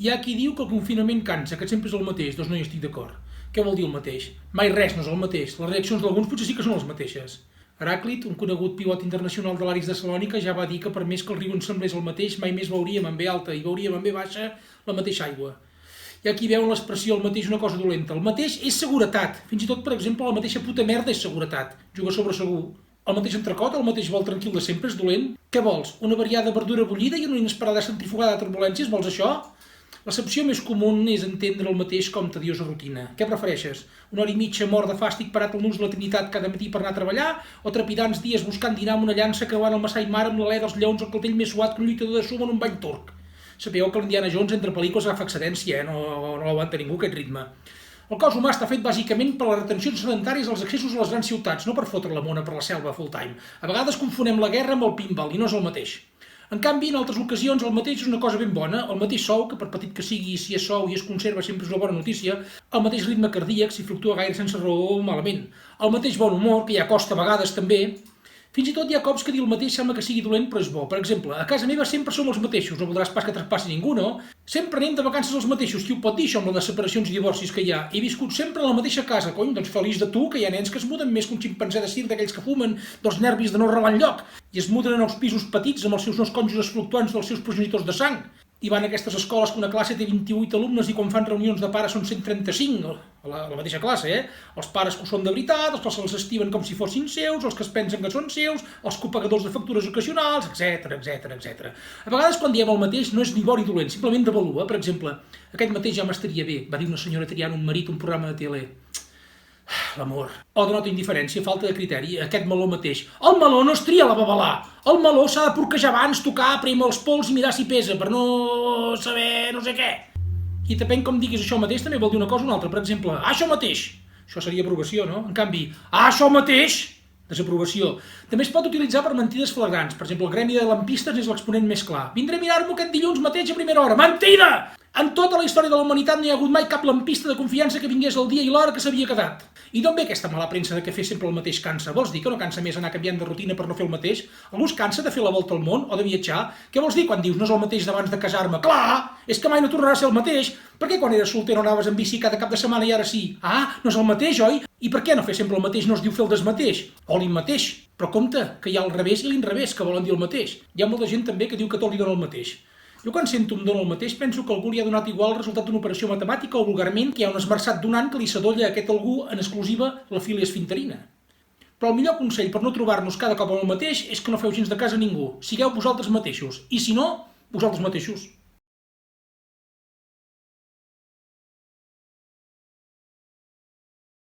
Hi ha qui diu que el confinament cansa, que sempre és el mateix, doncs no hi estic d'acord. Què vol dir el mateix? Mai res no és el mateix, les reaccions d'alguns potser sí que són les mateixes. Heràclit, un conegut pilot internacional de l'Aris de Salònica, ja va dir que per més que el riu ens semblés el mateix, mai més veuríem en B alta i veuríem en B baixa la mateixa aigua. Hi ha qui veu en l'expressió el mateix una cosa dolenta. El mateix és seguretat. Fins i tot, per exemple, la mateixa puta merda és seguretat. Juga sobre segur. El mateix entrecot, el mateix vol tranquil de sempre és dolent? Què vols? Una variada verdura bullida i una inesperada centrifugada de turbulències? Vols això? L'accepció més comú és entendre el mateix com tediosa rutina. Què prefereixes? Una hora i mitja mort de fàstic parat al nus de la Trinitat cada matí per anar a treballar? O trepidants dies buscant dinar amb una llança creuant el Masai Mara amb l'alè dels lleons al clatell més suat que un lluitador de suma en un bany turc? Sapigueu que l'Indiana Jones entre pel·lícules agafa excedència, no l'aguanta ningú aquest ritme. El cos humà està fet bàsicament per les retencions sedentàries als accessos a les grans ciutats, no per fotre la mona per la selva full time. A vegades confonem la guerra amb el pinball i no és el mateix. En canvi, en altres ocasions, el mateix és una cosa ben bona, el mateix sou, que per petit que sigui, si és sou i es conserva sempre és una bona notícia, el mateix ritme cardíac, si fluctua gaire sense raó, malament, el mateix bon humor, que ja costa a vegades també. Fins i tot hi ha cops que dir el mateix sembla que sigui dolent però és bo. Per exemple, a casa meva sempre som els mateixos, no voldràs pas que traspassi ningú, no? Sempre anem de vacances els mateixos, qui ho pot dir això amb les separacions i divorcis que hi ha? He viscut sempre a la mateixa casa, cony, doncs feliç de tu, que hi ha nens que es muden més que un ximpanzé de circ d'aquells que fumen, dels nervis de no arrelar enlloc, i es muden en els pisos petits amb els seus nous cònjuges fluctuants dels seus progenitors de sang. I van a aquestes escoles que una classe té 28 alumnes i quan fan reunions de pares són 135, a la mateixa classe, Els pares que ho són de veritat, els que se'ls estimen com si fossin seus, els que es pensen que són seus, els copagadors de factures ocasionals, etc. A vegades quan diem el mateix no és ni bo ni dolent, simplement devalua. Per exemple, aquest mateix ja m'estaria bé, va dir una senyora triant un marit un programa de tele. L'amor. O denota indiferència, falta de criteri, aquest meló mateix. El meló no es tria a la babalà. El meló s'ha de porquejar abans, tocar, prémer els pols i mirar si pesa, per no saber no sé què. I depèn com diguis això mateix, també vol dir una cosa o una altra. Per exemple, això mateix. Això seria aprovació, no? En canvi, això mateix, desaprovació. També es pot utilitzar per mentides flagrants. Per exemple, el gremi de lampistes és l'exponent més clar. Vindré a mirar-m'ho aquest dilluns mateix a primera hora. Mentida! En tota la història de la humanitat no hi ha hagut mai cap lampista de confiança que vingués el dia i l'hora que s'havia quedat. I d'on ve aquesta mala premsa de que fer sempre el mateix cansa? Vols dir que no cansa més anar canviant de rutina per no fer el mateix? Algú es cansa de fer la volta al món o de viatjar? Què vols dir quan dius no és el mateix d'abans de casar-me? Clar, és que mai no tornarà a ser el mateix. Per què quan eres solter no anaves en bici cada cap de setmana i ara sí? Ah, no és el mateix, oi? I per què no fer sempre el mateix no es diu fer el desmateix? O l'immateix? Però compte, que hi ha el revés i l'inrevés, que volen dir el mateix. Hi ha molta gent també que diu que tot li dona el mateix. Jo quan sento em dona el mateix penso que algú li ha donat igual el resultat d'una operació matemàtica o vulgarment que hi ha un esmerçat donant que li s'adolla a aquest algú en exclusiva la filia esfinterina. Però el millor consell per no trobar-nos cada cop amb el mateix és que no feu gens de cas a ningú. Sigueu vosaltres mateixos. I si no, vosaltres mateixos.